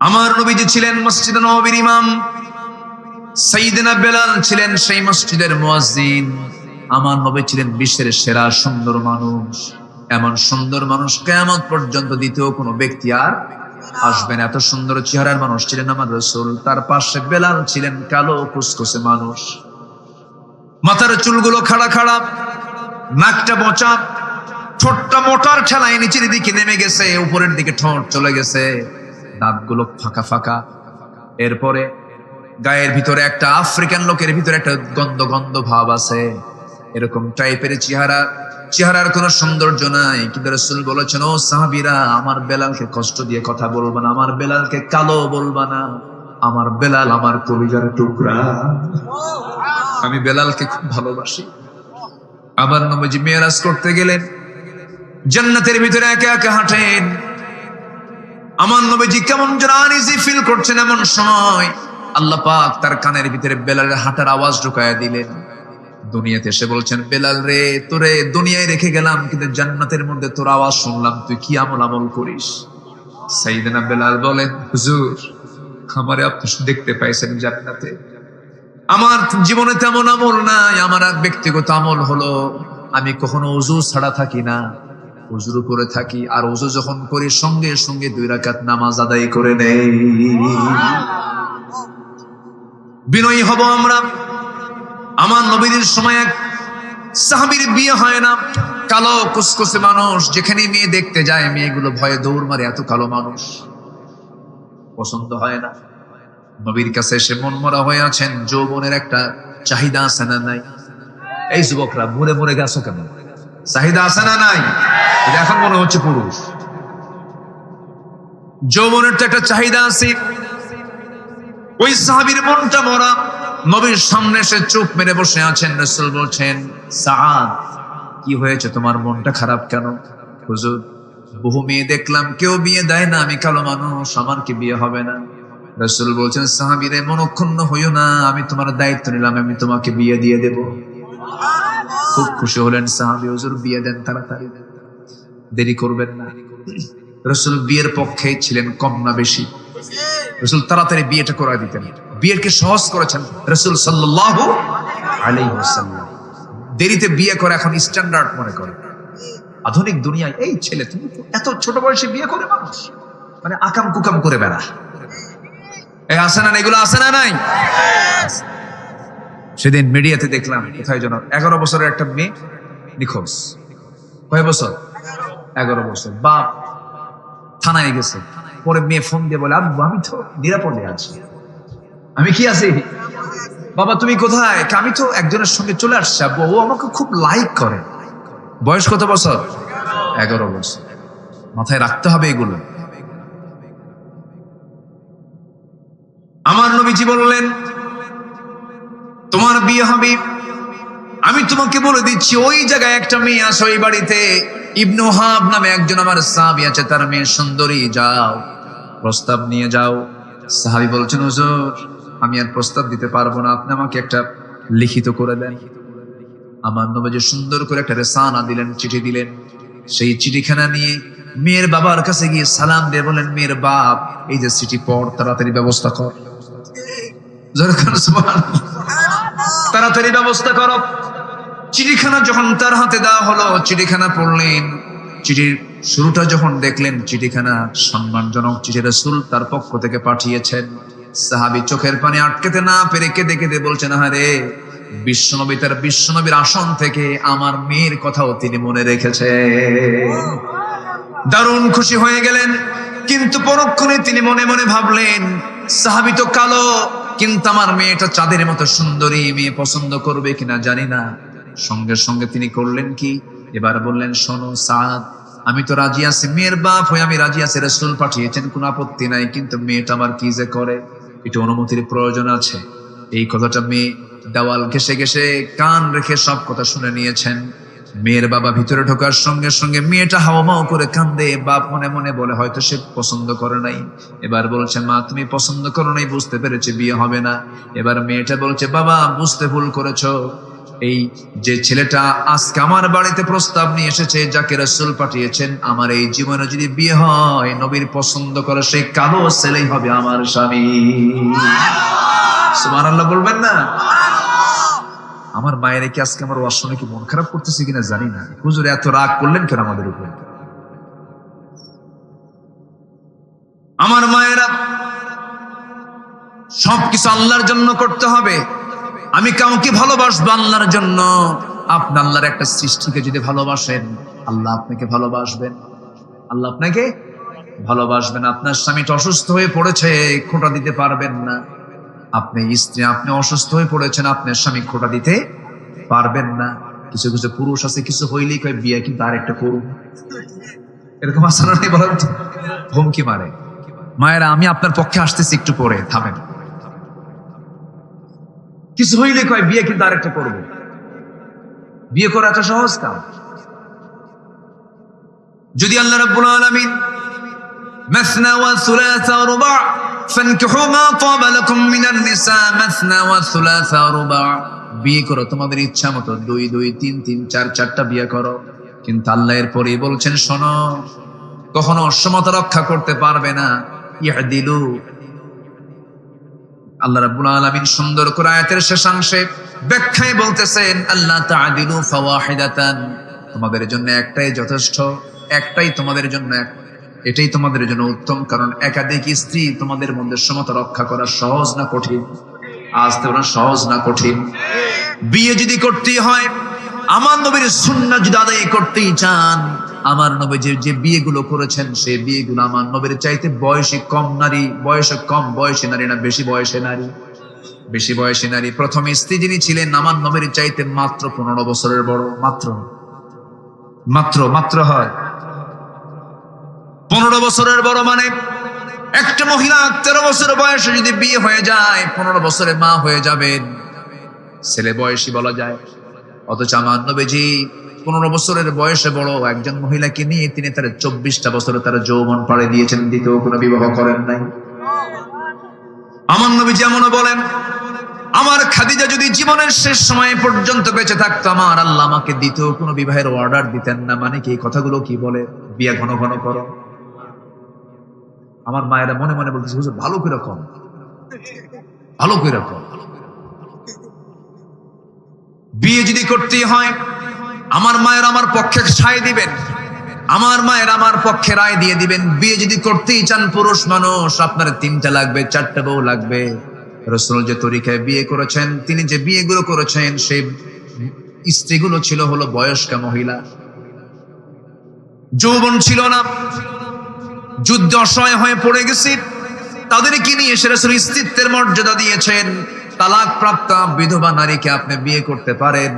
আমার নবীজি ছিলেন মসজিদে নববীর ইমাম, সাইয়েদনা বেলাল ছিলেন সেই মসজিদের মুয়াজ্জিন। আমার নবী ছিলেন বিশ্বের সেরা সুন্দর মানুষ। এমন সুন্দর মানুষ কিয়ামত পর্যন্ত দ্বিতীয় কোনো ব্যক্তি আর আসবে না। এত সুন্দর চেহারার মানুষ ছিলেন আমার রাসূল। তার পাশে বেলাল ছিলেন কালো কুসকুসে মানুষ, মাথার চুলগুলো খাড়া খাড়া, নাকটা বোঁচা, ঠোঁটটা মোটার ঠেলায় নিচের দিকে নেমে গেছে, উপরের দিকে ঠোঁট চলে গেছে, দাঁতগুলো ফাঁকা ফাঁকা। এরপরে গায়ের ভিতরে একটা আফ্রিকান লোকের ভিতরে একটা গন্ধ গন্ধ ভাব আছে, এরকম টাইপের চেহারা। চেহারার কোনো সৌন্দর্য নাই, কিন্তু রাসূল বলেছেন, ও সাহাবীরা, আমার বেলালকে কষ্ট দিয়ে কথা বলবা না, আমার বেলালকে কালো বলবা না, আমার বেলাল আমার কলিজার টুকরা, আমি বেলালকে খুব ভালোবাসি। আবার নবীজি মেরাজ করতে গেলেন, জান্নাতের ভিতরে একা একা হাঁটেন। আমার নবীজি কেমন যেন আনইজি ফিল করছেন। এমন সময় আল্লাহ পাক তার কানের ভিতরে বেলালের হাঁটার আওয়াজ ঢুকায়া দিলেন। দুনিয়াতে এসে বলছেন, বেলাল রে, তোরে দুনিয়ায় রেখে গেলাম, কিন্তু জান্নাতের মধ্যে তোর আওয়াজ শুনলাম, তুই কি আমল করিস। সাইয়েদনা বেলাল বলেন, হুজুর, আমারে আপনি দেখতে পাইছেন জান্নাতে, আমার জীবনে তেমন আমল নাই। আমার এক ব্যক্তিগত আমল হলো, আমি কখনো ওযু ছাড়া থাকি না, ওযু করে থাকি, আর ওযু যখন করি সঙ্গে সঙ্গে 2 রাকাত নামাজ আদায় করে নেই। বিনয়ী হব আমরা। আমার নবীর সময় এক সাহাবীর বিয়ে হয় না, কালো কুসকুসে মানুষ, যেখানে মেয়ে দেখতে যায় মেয়েগুলো ভয়ে দৌড় মারে, এত কালো মানুষ, পছন্দ হয় না। নবীর কাছে এসে মন মরা হয়ে আছেন, যৌবনের একটা চাহিদা আছে না নাই? এই যুবকরা মরে মরে গেছো কেন? চাহিদা আছে না নাই? এখন মনে হচ্ছে পুরুষ। যৌবনের তো একটা চাহিদা আছে। ওই সাহাবীর মনটা মরা, নবীর সামনে এসে চুপ মেরে বসে আছেন। রাসূল বলছেন, সাআদ, কি হয়েছে, তোমার মনটা খারাপ কেন? হুজুর, বহু মেয়ে দেখলাম, কেউ বিয়ে দেয় না, আমি কালো মানুষ, আমার কি বিয়ে হবে না? রাসূল বলছেন, সাহাবীরে, মনক্ষুণ্ণ হইও না, আমি তোমার দায়িত্ব নিলাম, আমি তোমাকে বিয়ে দিয়ে দেব। খুব খুশি হলেন সাহাবী, হুজুর বিয়ে দেন, তাড়াতাড়ি দেরি করবেন না। রাসূল বিয়ের পক্ষে ছিলেন, কম না বেশি। রাসূল তাড়াতাড়ি বিয়েটা করে দিতেন, বিয়েকে সহজ করেছেন রাসূল সাল্লাল্লাহু আলাইহি ওয়াসাল্লাম। দেরিতে বিয়ে করে এখন স্ট্যান্ডার্ড মনে করে। আধুনিক দুনিয়ায় এই ছেলে, তুমি এত ছোট বয়সে বিয়ে করে মানুষ, মানে আকাম কুকাম করে বেড়া, এই আসে না, এগুলো আসে না নাই? সেদিন মিডিয়াতে দেখলাম, কোথায় যেন 11 বছরের একটা মেয়ে নিখোঁজ। কয় বছর? 11 বছর। বাপ থানায় গেছে, পরে মেয়ে ফোন দিয়ে বলে, আব্বু, আমি তো নিরাপদে আছি। আমি কি আছি? বাবা তুমি কোথায়? আমি তো একজনের সঙ্গে চলে আসছি আব্বু, ও আমাকে খুব লাইক করে। বয়স কত বছর? 11 বছর। মাথায় রাখতে হবে এগুলো। আমার নবীজি বললেন, তোমার বিয়ে হবে, আমি তোমাকে বলে দিচ্ছি, ওই জায়গায় একটা মেয়ে আছে, ওই বাড়িতে ইবনে ওহাব নামে একজন আমার সাহাবী আছে, তার মেয়ে সুন্দরী, যাও প্রস্তাব নিয়ে যাও। সাহাবী বলছেন, হুজুর, আমি আর প্রস্তাব দিতে পারবো না, আপনি আমাকে একটা লিখিত করে দেন। আমার নবীজি সুন্দর করে একটা রেসানা দিলেন, চিঠি দিলেন। সেই চিঠিখানা নিয়ে মেয়ের বাবার কাছে গিয়ে সালাম দিয়ে বলেন, মেয়ের বাপ, এই যে চিঠি পড়, তাড়াতাড়ি ব্যবস্থা কর। তাড়াতাড়ি ব্যবস্থা করো। চিঠিখানা যখন তার হাতে দেওয়া হলো, চিঠিখানা পড়লেন। চিঠির শুরুটা যখন দেখলেন, চিঠিখানা সম্মানজনক চিঠি, রাসূল তার পক্ষ থেকে পাঠিয়েছেন। সাহাবী চোখের পানি আটকাতে না পেরে কেঁদে কেঁদে বলছেন, আরে বিশ্বনবী তার বিশ্বনবীর আসন থেকে আমার মেয়ের কথাও তিনি মনে রেখেছে। দারুণ খুশি হয়ে গেলেন, কিন্তু পরক্ষণে তিনি মনে মনে ভাবলেন, সাহাবী তো কালো, কিন্তু আমার মেয়েটা চাঁদের মতো সুন্দরী, মেয়ে পছন্দ করবে কিনা জানি না। সঙ্গে সঙ্গে তিনি করলেন কি, এবার বললেন, শোনো সাদ, আমি তো রাজি আছি, মেয়ের বাপ হয়ে আমি রাজি আছি, রাসূল পাঠিয়েছেন, কোনো আপত্তি নাই, কিন্তু মেয়েটা আমার কি যে করে, একটু অনুমতির প্রয়োজন আছে। এই কথাটা মেয়ে দেওয়াল ঘেসে ঘেসে কান রেখে সব কথা শুনে নিয়েছেন। মেয়ের বাবা ভিতরে ঢোকার সঙ্গে সঙ্গে মেয়েটা হাওমাও করে কান্দে। বাপ মনে মনে বলে, হয়তো সে পছন্দ করে নাই। এবার বলছে, মা তুমি পছন্দ করো নাই, বুঝতে পেরেছি, বিয়ে হবে না। এবার মেয়েটা বলছে, বাবা বুঝতে ভুল করেছো, এই যে ছেলেটা আজকে আমার বাড়িতে প্রস্তাব নিয়ে এসেছে, যাকে রাসূল পাঠিয়েছেন, আমার এই জীবনে যদি বিয়ে হয় নবীর পছন্দ করে সেই কালো ছেলেই হবে আমার স্বামী। সুবহানাল্লাহ বলবেন না? আমার মায়ের কি আজকে আমার ওয়াজ শুনে কি মন খারাপ করতেছে কিনা জানি না। হুজুর এত রাগ করলেন কেন আমাদের উপর? আমার মায়েরা, সবকিছু আল্লাহর জন্য করতে হবে। আমি কাউকে ভালোবাসবো আল্লাহর জন্য। আপনি আল্লাহর একটা সৃষ্টিকে যদি ভালোবাসেন, আল্লাহ আপনাকে ভালোবাসবেন। আল্লাহ আপনাকে ভালোবাসবেন। আপনার স্বামীটা অসুস্থ হয়ে পড়েছে, খোঁটা দিতে পারবেন না। আপনি স্ত্রী, আপনি অসুস্থ হয়ে পড়েছেন, আপনার স্বামী খোঁটা দিতে পারবেন না। কিছু কিছু পুরুষ আছে, কিছু হইলেই কয় বিয়ে কিন্তু আর একটা করুন, এরকম আসানো নেই, বলেন তো? হুমকি মারে। মায়েরা, আমি আপনার পক্ষে আসতেছি, একটু পরে থামেন। কিছু হইলে কয় বিয়ে কিন্তু আর একটা করবো। বিয়ে করা এত সহজ কাম? যদি আল্লাহ রাব্বুল আলামিন মাসনা ওয়া সুলাসা ওয়া রুবা ফানকিহু মা তাবা লাকুম মিনান নিসা মাসনা ওয়া সুলাসা ওয়া রুবা, বিয়ে করো তোমাদের ইচ্ছা মতো, 2 2 3 3 4 4টা বিয়ে করো। কিন্তু আল্লাহ এর পরেই বলছেন, শোনো, কখনো সমতা রক্ষা করতে পারবে না। ইয়াদিলু, আল্লাহ রাব্বুল আলামিন সুন্দর করে আয়াতের শেষাংশে ব্যাখ্যায় বলতেছেন, আল্লাহ তাআদিলু ফাওয়াহিদাতান, তোমাদের জন্য একটাই যথেষ্ট, একটাই তোমাদের জন্য, এটাই তোমাদের জন্য উত্তম। কারণ একাধিক স্ত্রী তোমাদের মধ্যে সমতা রক্ষা করা সহজ না কঠিন? আজ তোমরা সহজ না কঠিন? বিয়ে যদি করতেই হয়, আমার নবীর সুন্নাহ যদি আদায় করতেই চান, আমার নবী যে বিয়েগুলো করেছেন সেই বিয়েগুলো আমার নবীর চাইতে বয়সে কম নারী, বয়সে কম বয়সী নারী না বেশি বয়সে নারী? বেশি বয়সী নারী। প্রথম স্ত্রী যিনি ছিলেন আমার নবীর চাইতে মাত্র 15 বছরের বড়। মাত্র হয় 15 বছরের বড়। মানে একটা মহিলা 13 বছর বয়সে যদি বিয়ে হয়ে যায়, 15 বছরে মা হয়ে যাবেন, ছেলে বয়সী বলা যায়। অথচ আমার নবীজি 15 বছরের বয়সে বড় একজন মহিলাকে নিয়ে তিনি তার 24টা বছরে তার যৌবন পাড়ি দিয়েছেন, দ্বিতীয় কোনো বিবাহ করেন নাই। আমার নবী যেমনও বলেন, আমার খাদিজা যদি জীবনের শেষ সময় পর্যন্ত বেঁচে থাকতো, আমার আল্লাহ আমাকে দ্বিতীয় কোনো বিবাহের অর্ডার দিতেন না। মানে কি, এই কথাগুলো কি বলে? বিয়ে ঘন ঘন করো। আমার মায়েরা মনে মনে বলতেছে, হুজুর ভালো করে কম, ভালো করে কম। বিয়ে যদি করতেই হয়, আমার মায়ের আমার পক্ষে সায় দিবেন, আমার মায়ের আমার পক্ষে রায় দিয়ে দিবেন। বিয়ে যদি করতেই চান পুরুষ মানুষ, আপনার 3টা লাগবে, 4টা বউ লাগবে। রাসূল যে তরিকায় বিয়ে করেছেন, তিনি যে বিয়েগুলো করেছেন, সেই স্ত্রীগুলো ছিল হলো বয়স্কা মহিলা, যৌবন ছিল না, যুদ্ধ অসহায় হয়ে পড়ে গেছে, তাদেরকে নিয়ে এসে রাসূল স্ত্রীত্বের মর্যাদা দিয়েছেন। তালাক প্রাপ্ত বিধবা নারীকে আপনি বিয়ে করতে পারেন,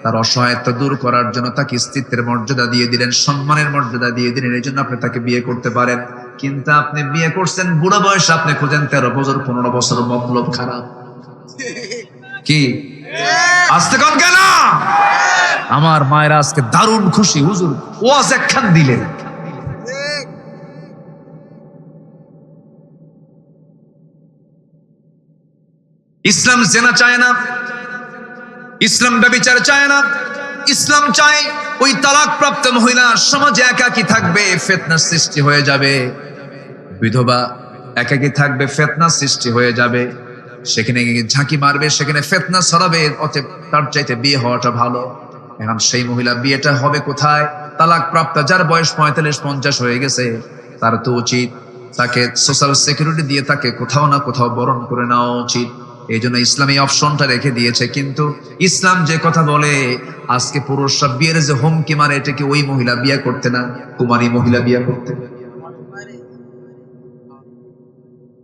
তার অসহায়ত্ব দূর করার জন্য তাকে স্ত্রীত্বের মর্যাদা দিয়ে দিলেন, সম্মানের মর্যাদা দিয়ে দিলেন, এই জন্য আপনি তাকে বিয়ে করতে পারেন। কিন্তু আপনি বিয়ে করছেন বুড়া বয়সে, আপনি খোঁজেন 13 বছর 15 বছর, মতলব খারাপ। কি আসতে কোন কেন? আমার মায়েরা আজকে দারুণ খুশি, হুজুর ওয়াজ একখান দিলেন। ইসলাম জেনা চায় না, ইসলাম ব্যভিচার চায় না। ইসলাম চায় ওই তালাক প্রাপ্ত মহিলা সমাজে একাকী থাকবে, ফিতনা সৃষ্টি হয়ে যাবে। বিধবা একাকী থাকবে, ফিতনা সৃষ্টি হয়ে যাবে, সেখানে ঝাঁকি মারবে, সেখানে ফিতনা ছড়াবে। অতএব তার চাইতে বিয়ে হওয়াটা ভালো। এখন সেই মহিলা বিয়েটা হবে কোথায়? তালাক প্রাপ্ত, যার বয়স 45-50 হয়ে গেছে, তার তো উচিত তাকে সোশ্যাল সিকিউরিটি দিয়ে তাকে কোথাও না কোথাও বরণ করে নেওয়া উচিত। এই জন্য ইসলাম এই অপশনটা রেখে দিয়েছে। কিন্তু ইসলাম যে কথা বলে, আজকে পুরুষরা বিয়ের যে হুমকি মারে, এটা কি ওই মহিলা বিয়ে করতে না, কুমারী মহিলা বিয়ে করতে?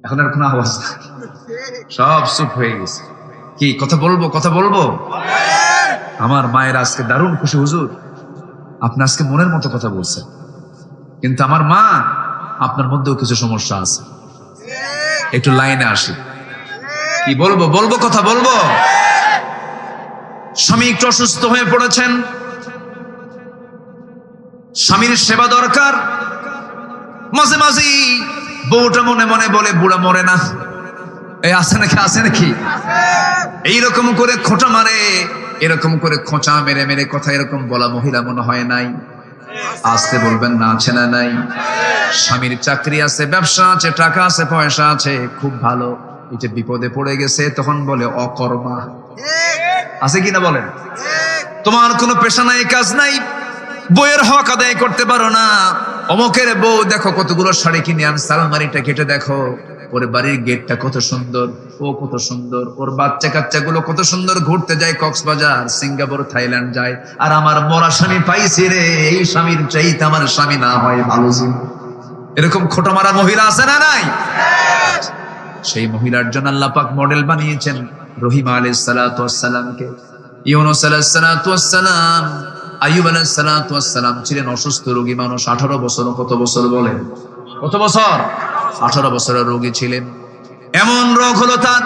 এখন আর কোনো আওয়াজ নাই, সব চুপ হয়ে গেছে। কি কথা বলবো, কথা বলবো? আমার মায়ের আজকে দারুণ খুশি, হুজুর আপনি আজকে মনের মতো কথা বলছেন। কিন্তু আমার মা, আপনার মধ্যেও কিছু সমস্যা আছে, একটু লাইনে আসি। কি বলবো, বলবো, কথা বলবো। স্বামী একটু অসুস্থ হয়ে পড়েছেন, স্বামীর সেবা দরকার। মাঝে মাঝে বউটা মনে মনে বলে, বুড়া মরে না, এই আছে নাকি, আছে নাকি, এইরকম করে খোঁটা মারে। এরকম করে খোঁচা মেরে মেরে কথা এরকম বলা মহিলা মনে হয় নাই? আজকে বলবেন না আছে না নাই? স্বামীর চাকরি আছে, ব্যবসা আছে, টাকা আছে, পয়সা আছে, খুব ভালো, এটা বিপদে পড়ে গেছে তখন বলে অকর্মা। আছে কিনা বলেন? তোমার কোনো পেশা নাই, কাজ নাই, বইয়ের হক আদায় করতে পারো না, অমুকের বউ দেখো কতগুলো শাড়ি কিনে আনছে, আলমারিটা কেটে দেখো, ওর বাড়ির গেটটা কত সুন্দর, ও কত সুন্দর, ওর বাচ্চা কাচ্চা গুলো কত সুন্দর, ঘুরতে যায় কক্সবাজার, সিঙ্গাপুর, থাইল্যান্ড যায়, আর আমার মরা স্বামী পাইছি রে, এই স্বামীর চাইতে আমার স্বামী না হয় ভালো ছিল। এরকম খোটা মারা মহিলা আছে না নাই? সেই মহিলার জন্য আল্লাহ পাক মডেল বানিয়েছেন রহিমা আলাইহিস সালাতু ওয়াস সালামকে। ইউনূস আলাইহিস সালাতু ওয়াস সালাম, আইয়ুব আলাইহিস সালাতু ওয়াস সালাম ছিলেন অসুস্থ রোগী মানুষ। 18 বছর, কত বছর বলেন? কত বছর? 18 বছরের রোগী ছিলেন। এমন রোগ হলো তার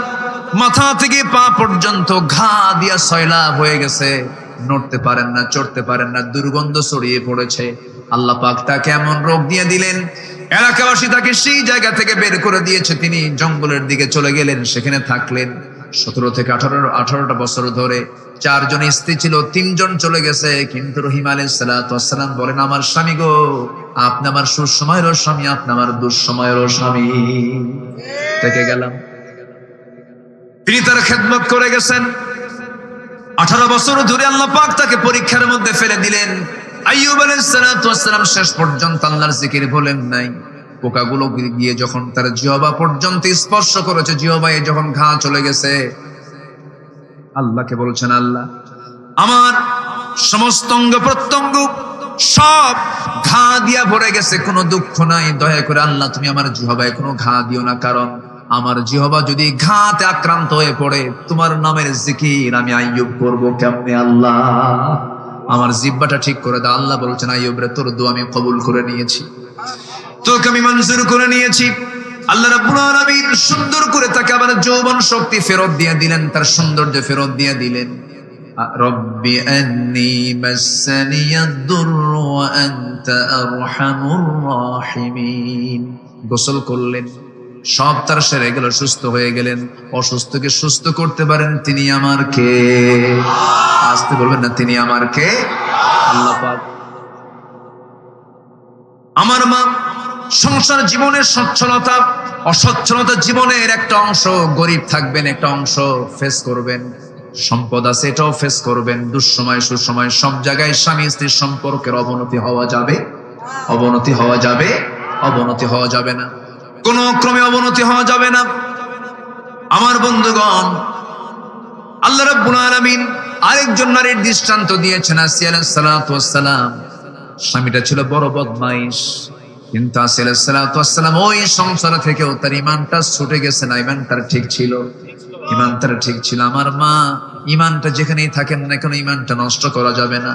মাথা থেকে পা পর্যন্ত ঘা দিয়া সয়লাব হয়ে গেছে, নড়তে পারেন না, চড়তে পারেন না, দুর্গন্ধ ছড়িয়ে পড়েছে। আল্লাহ পাক তাকে এমন রোগ দিয়ে দিলেন, এলাকাবাসী তাকে সেই জায়গা থেকে বের করে দিয়েছে। তিনি জঙ্গলের দিকে চলে গেলেন, সেখানে থাকলেন 17 থেকে 18টা বছর ধরে। 4 জন স্ত্রী ছিল, 3 জন চলে গেছে, কিন্তু রহিম আলাইহিস সালাতু ওয়াস সালাম বলেন, আমার স্বামী গো, আপনি আমার সুসময়েরও স্বামী, আপনি আমার দুঃসময়েরও স্বামী। থেকে গেলাম, তিনি তার খেদমত করে গেছেন 18 বছর ধরে। আল্লাহ পাক তাকে পরীক্ষার মধ্যে ফেলে দিলেন। আইয়ুব আলাইহিস সালাতু ওয়াস সালাম শেষ পর্যন্ত আল্লাহর জিকির বলেন নাই। পোকাগুলো গিয়ে যখন তার জিহ্বা পর্যন্ত স্পর্শ করেছে, জিহ্বায় যখন ঘা চলে গেছে, আল্লাহকে বলছেন, আল্লাহ আমার সমস্ত অঙ্গ প্রত্যঙ্গ সব ঘা দিয়া ভরে গেছে, কোনো দুঃখ নাই, দয়া করে আল্লাহ তুমি আমার জিহ্বায় কোনো ঘা দিও না, কারণ আমার জিহ্বা যদি ঘাতে আক্রান্ত হয়ে পড়ে, তোমার নামের জিকির আমি আইয়ুব করব কেমনে? আল্লাহ আমার জিহ্বাটা ঠিক করে দাও। আল্লাহ বলছেন, আইয়ুব রে, তোর দোয়া আমি কবুল করে নিয়েছি, তোকে আমি মঞ্জুর করে নিয়েছি। আল্লাহ রাব্বুল আলামিন সুন্দর করে তাকে আবার যৌবন শক্তি ফেরত দিয়ে দিলেন, তার সৌন্দর্য ফেরত দিয়ে দিলেন। রব্বি আন্নী মাসসানিয়াদ দুররু ওয়া আনতা আরহামুর রাহিমিন। গোসল করলেন, সব তার সেরে গেল, সুস্থ হয়ে গেলেন। অসুস্থকে সুস্থ করতে পারেন তিনি আমার কে? আসতে বলবেন না, তিনি আমার কে? আল্লাহ পাক। আমার মা সংসার জীবনের সচ্ছলতা অসচ্ছলতা জীবনের একটা অংশ, গরিব থাকবেন, একটা অংশ ফেস করবেন, সম্পদ আছে এটাও ফেস করবেন, দুঃসময় সুসময় সব জায়গায় স্বামী স্ত্রীর সম্পর্কের অবনতি হওয়া যাবে, অবনতি হওয়া যাবে, অবনতি হওয়া যাবে না, কোন ক্রমে অবনতি হওয়া যাবে না। আমার বন্ধুগণ, আল্লাহ রাব্বুল আলামিন আরেকজন নারীর দৃষ্টান্ত দিয়েছেন, আসিয়া আলাইহিস সালাতু ওয়াস সালাম। স্বামীটা ছিল বড় বদমাইশ, কিন্তু আসিয়া আলাইহিস সালাতু ওয়াস সালাম ওই সংসার থেকেও তার ঈমানটা ছুটে গেছে না, ঈমানটা ঠিক ছিল, ঈমানটা ঠিক ছিল। আমার মা, ঈমানটা যেখানেই থাকেন না কেন, ঈমানটা নষ্ট করা যাবে না।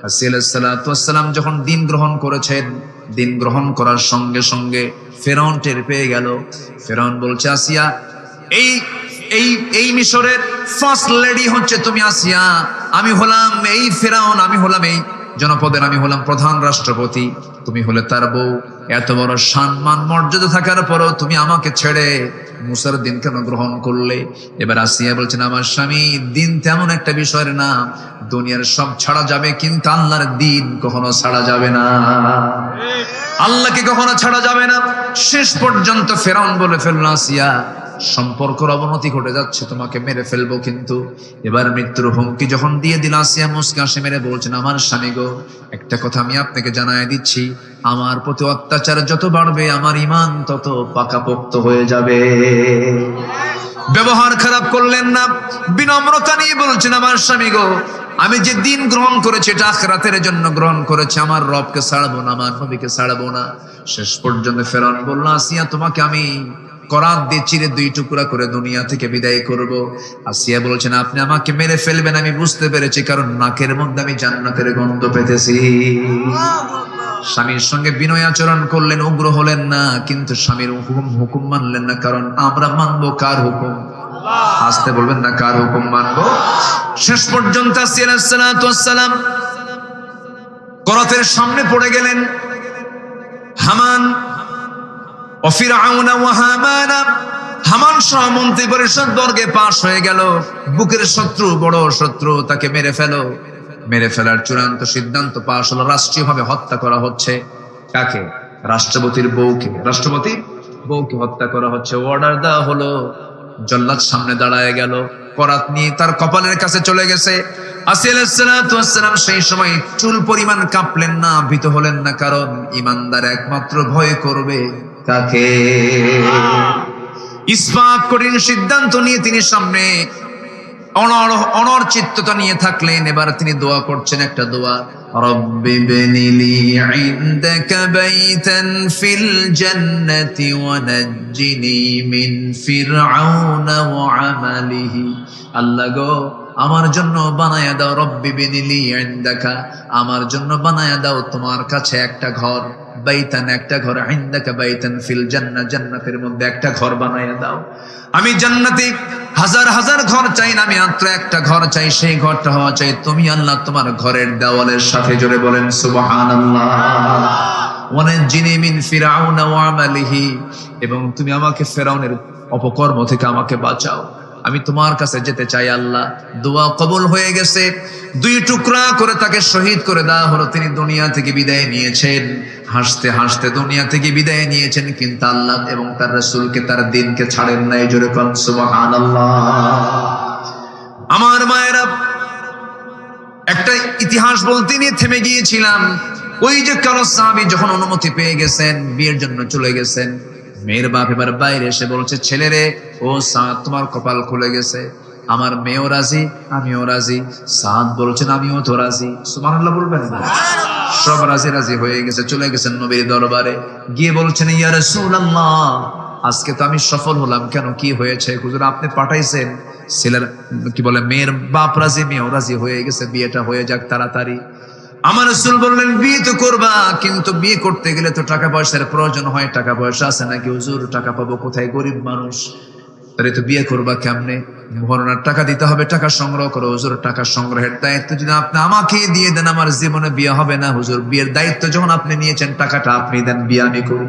আসিয়া আলাইহিস সালাতু ওয়াস সালাম যখন দিন গ্রহণ করেছেন, দিন গ্রহণ করার সঙ্গে সঙ্গে ফেরাউন টের পেয়ে গেল। ফেরাউন বলছে, আসিয়া, এই মিশরের ফার্স্ট লেডি হচ্ছে তুমি আসিয়া, আমি হলাম এই ফেরাউন, আমি হলাম এই জনপদের, আমি হলাম প্রধান রাষ্ট্রপতি, তুমি হলে তার বউ। এত বড় সম্মান মর্যাদা থাকার পরও তুমি আমাকে ছেড়ে মুসার দিন কেন গ্রহণ করলে? এবার আসিয়া বলছেন, আমার স্বামী, দিন তেমন একটা বিষয়ের নাম, দুনিয়ার সব ছাড়া যাবে, কিন্তু আল্লাহর দিন কখনো ছাড়া যাবে না, আল্লাহকে কখনো ছাড়া যাবে না। শেষ পর্যন্ত ফেরাউন বলে ফেলল, আসিয়া, সম্পর্কের অবনতি ঘটে যাচ্ছে, তোমাকে মেরে ফেলবো। কিন্তু এবার মৃত্যুর হুমকি যখন দিয়ে দিল, আসিয়া মুস্কি হাসি মেরে বলছেন, আমার স্বামী গো, একটা কথা আমি আপনাকে জানাই দিচ্ছি, আমার প্রতি অত্যাচার যত বাড়বে, আমার ঈমান তত পাকাপোক্ত হয়ে যাবে। ব্যবহার খারাপ করলেন না, বিনম্রতা নিয়ে বলছেন, আমার স্বামী গো, আমি যে দিন গ্রহণ করেছি এটা আখিরাতের জন্য গ্রহণ করেছি, আমার রবকে ছাড়বো না, আমার নবীকে ছাড়বো না। শেষ পর্যন্ত ফেরাউন বলল, আসিয়া, তোমাকে আমি করাত দিয়ে চিরে 2 টুকরা করে দুনিয়া থেকে বিদায় করব। আসিয়া বলছেন, আপনি আমাকে মেরে ফেলবেন আমি বুঝতে পেরেছি, কারণ নাকের মধ্যে আমি জান্নাতের গন্ধ পেতেছি। স্বামীর সঙ্গে বিনয় আচরণ করলেন, উগ্র হলেন না, কিন্তু স্বামীর হুকুম মানলেন না, কারণ আমরা মানবো কার হুকুম? আসতে বলবেন না, কার হুকুম মানবো? শেষ পর্যন্ত আসিয়া আলাইহিস সালাতু ওয়াস সালাম করাতের সামনে পড়ে গেলেন। হামান ও ফিরআউন ও হামান, হামান প্রধান সহমন্ত্রী পরিষদ বর্গে পাশ হয়ে গেল। বুকের শত্রু, বড় শত্রু, তাকে মেরে ফেলো। মেরে ফেলার চূড়ান্ত সিদ্ধান্ত পাশ হলো, রাষ্ট্রীয়ভাবে হত্যা করা হচ্ছে। কাকে? রাষ্ট্রপতির বউকে। রাষ্ট্রপতির বউকে হত্যা করা হচ্ছে। অর্ডার দেওয়া হলো। জল্লাদ সামনে দাঁড়ায় গেল, করাত নিয়ে তার কপালের কাছে চলে গেছে। আসি আলাইহিস সালাতু ওয়াস সালাম সেই সময় চুল পরিমাণ কাঁপলেন না, ভীত হলেন না, কারণ ঈমানদার একমাত্র ভয় করবে কাকে? ইসফাক কঠিন সিদ্ধান্ত নিয়ে তিনি সামনে অনর চিত্ততা নিয়ে থাকলেন। এবার তিনি দোয়া করছেন একটা দোয়া, রব্বি বিনিলি ইনদাকা বাইতান ফিল জান্নাতি ওয়া নাজ্জিনি মিন ফিরআউনা ওয়া আমালিহি। আল্লাহ গো, আমার জন্য বানায়া দাও, রব্বি বিনিলি ইনদাকা, আমার জন্য বানায়া দাও তোমার কাছে একটা ঘর, বাইতান একটা ঘর, ইনদাকা বাইতান ফিল জান্নাহ, জান্নাতের মধ্যে একটা ঘর বানায়া দাও। আমি জান্নাতে হাজার হাজার ঘর চাই না, আমি মাত্র একটা ঘর চাই, সেই ঘরটা হওয়া চাই তুমি আল্লাহ তোমার ঘরের দেওয়ালের সাথে। জোরে বলেন সুবহানাল্লাহ। ওয়ানাজ্জিনি মিন ফিরআউনা ওয়া আমালিহি, এবং তুমি আমাকে ফেরাউনের অপকর্ম থেকে আমাকে বাঁচাও, আমি তোমার কাছে যেতে চাই আল্লাহ। দোয়া কবুল হয়ে গেছে। দুই টুকরা করে তাকে শহীদ করে দেওয়া হলো। তিনি দুনিয়া থেকে বিদায় নিয়েছেন, হাসতে হাসতে দুনিয়া থেকে বিদায় নিয়েছেন, কিন্তু আল্লাহ এবং তার রাসূলকে, তার দ্বীনকে ছাড়েন নাই। জোরে বলেন সুবহানাল্লাহ। আমার মায়েরা, একটা ইতিহাস বলতে নিয়ে থেমে গিয়েছিলাম। ওই যে কারো সাহাবী যখন অনুমতি পেয়ে গেছেন, বিয়ের জন্য চলে গেছেন, মেয়ের বাপ এবার বাইরে এসে বলছে, ছেলেরে, ও সাদ, তোমার কপাল খুলে গেছে, আমার মেয়েও রাজি, আমিও রাজি। সাদ বলছেন, আমিও তো রাজি। সুবহানাল্লাহ বলবেন না? সব রাজি রাজি হয়ে গেছে, চলে গেছেন নবীর দরবারে। গিয়ে বলছেন, ইয়া রাসূলুল্লাহ, আজকে তো আমি সফল হলাম। কেন, কি হয়েছে? হুজুর, আপনি পাঠাইছেন, ছেলের কি বলে, মেয়ের বাপ রাজি, মেয়েও রাজি হয়ে গেছে, বিয়েটা হয়ে যাক তাড়াতাড়ি। আমার রাসূল বললেন, বিয়ে তো করবা, কিন্তু বিয়ে করতে গেলে তো টাকা পয়সার প্রয়োজন হয়। টাকা পয়সা আছে নাকি? হুজুর, টাকা পাবো কোথায়, গরিব মানুষ, তাহলে তো বিয়ে করবা কেমনে? মহরণার টাকা দিতে হবে, টাকা সংগ্রহ করো। হুজুর, টাকা সংগ্রহের দায়িত্ব যদি আপনি আমাকে দিয়ে দেন, আমার জীবনে বিয়ে হবে না। হুজুর, বিয়ের দায়িত্ব যখন আপনি নিয়েছেন, টাকাটা আপনি দেন, বিয়ে আমি করি।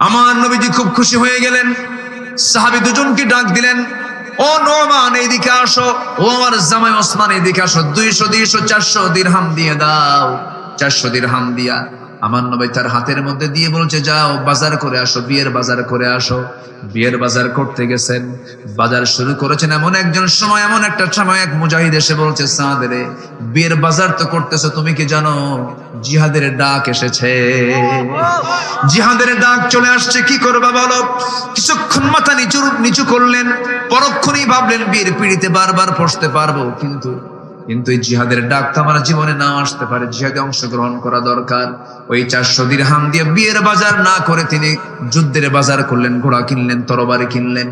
আমার নবীজি খুব খুশি হয়ে গেলেন। সাহাবী দুজনকে ডাক দিলেন, ও নোমান, এইদিকে আসো। ও আমার জামাই ওসমান, এইদিকে আসো। 200 400 দিরহাম দিয়ে দাও। 400 দিরহাম দিয়া আমার নবী তার হাতের মধ্যে দিয়ে বলছে, যাও বাজার করে আসো, বিয়ের বাজার করে আসো। বিয়ের বাজার করতে গেছেন, বাজার শুরু করেছেন। এমন একজন সময়, এমন একটা সময়, এক মুজাহিদ এসে বলছে, সাদ রে, বিয়ের বাজার তো করতেছো, তুমি কি জানো জিহাদের ডাক এসেছে? জিহাদের ডাক চলে আসছে, কি করবা বলো? কিছুক্ষণ মাথা নিচু করলেন, পরক্ষণেই ভাবলেন, বিয়ের পিড়িতে বারবার বসতে পারবো, কিন্তু এই জিহাদের ডাক তো আমার জীবনে না আসতে পারে, জিহাদে অংশগ্রহণ করা দরকার। ওই 400 দিরহাম দিয়ে বিয়ের বাজার না করে তিনি যুদ্ধের বাজার করলেন, ঘোড়া কিনলেন, তরবারি কিনলেন,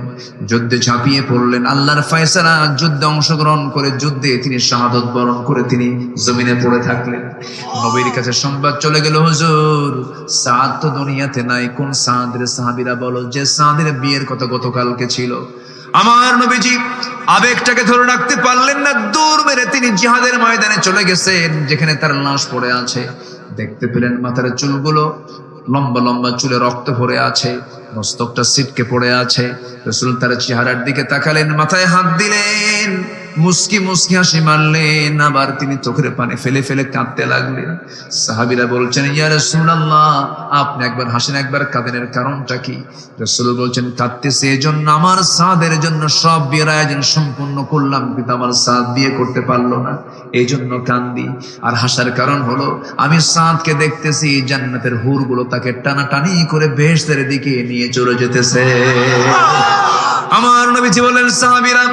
যুদ্ধে ঝাঁপিয়ে পড়লেন। আল্লাহর ফয়সালা, যুদ্ধে অংশগ্রহণ করে যুদ্ধে তিনি শাহাদত বরণ করে তিনি জমিনে পড়ে থাকলেন। নবীর কাছে সংবাদ চলে গেল, হুজুর, সাদ তো দুনিয়াতে নাই। কোন সাদের? সাহাবীরা বলো, যে সাদের বিয়ের কথা গতকালকে ছিল। আমার নবীজি আবেগটাকে ধরে রাখতে পারলেন না, দৌড় মেরে তিনি জিহাদের ময়দানে চলে গেছেন, যেখানে তার লাশ পড়ে আছে। দেখতে পেলেন মাথার চুলগুলো, লম্বা লম্বা চুলে রক্ত ভরে আছে, মস্তকটা ছিটকে পড়ে আছে। রাসূল তার চেহারার দিকে তাকালেন, মাথায় হাত দিলেন, মুস্কি মুস্কি হাসি মারলেন, আবার তিনি চোখের পানি ফেলে ফেলে কাঁদতে লাগলেন। সাহাবীরা বলছেন, ইয়া রাসূলুল্লাহ, আপনি একবার হাসেন, একবার কাঁদেন, এর কারণটা কি? রাসূল বলছেন, কাঁদতেছি এজন্য, আমার সাদের জন্য সব বিয়ের আয়োজন সম্পূর্ণ করলাম, কিন্তু আমার সাদ বিয়ে করতে পারলো না, এই জন্য কান্দি। আর হাসার কারণ হলো, আমি সাদকে দেখতেছি জান্নাতের হুরগুলো তাকে টানাটানি করে বেহেশতের দিকে নিয়ে চলে যেতেছে। আমার নবীজি বলেন, সাহাবীরা,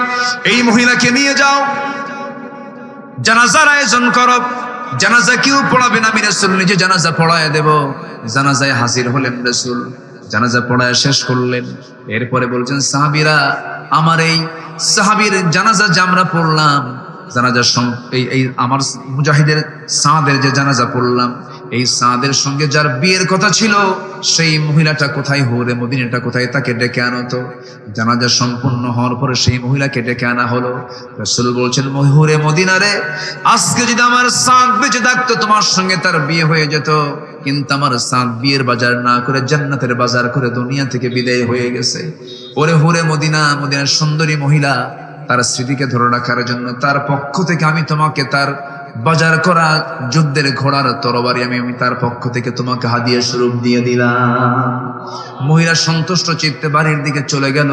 এই মহিলাকে নিয়ে যাও, জানাজার আয়োজন করো। জানাজা কেউ পড়াবে না, আমি রাসূল নিজে জানাজা পড়ায় দেব। জানাজায় হাজির হলেন রাসূল, জানাজা পড়ায় শেষ করলেন। এরপরে বলছেন, সাহাবীরা, আমার এই সাহাবীর জানাজা যে আমরা পড়লাম, জানাজা এই আমার মুজাহিদের সাদের যে জানাজা পড়লাম, এই সাদের সঙ্গে যার বিয়ের কথা ছিল, সেই মহিলাটা কোথায়? হুরে মদিনাটা কোথায়? তাকে ডেকে আনো তো। জানাজা সম্পূর্ণ হওয়ার পরে সেই মহিলাকে ডেকে আনা হলো। রাসূল বলছেন, হুরে মদিনারে, আজকে যদি আমার সাদ বেঁচে থাকতো, তোমার সঙ্গে তার বিয়ে হয়ে যেত, কিন্তু আমার সাদ বিয়ের বাজার না করে জান্নাতের বাজার করে দুনিয়া থেকে বিদায় হয়ে গেছে। ওরে হুরে মদিনা, মদিনার সুন্দরী মহিলা, তার স্মৃতিকে ধরে রাখার জন্য তার পক্ষ থেকে আমি তোমাকে তার বাজার করা যুদ্ধের ঘোড়ার তরবারি আমি তার পক্ষ থেকে তোমাকে হাদিয়া স্বরূপ দিয়ে দিলাম। মহিলা সন্তুষ্ট চিত্তে বাড়ির দিকে চলে গেল।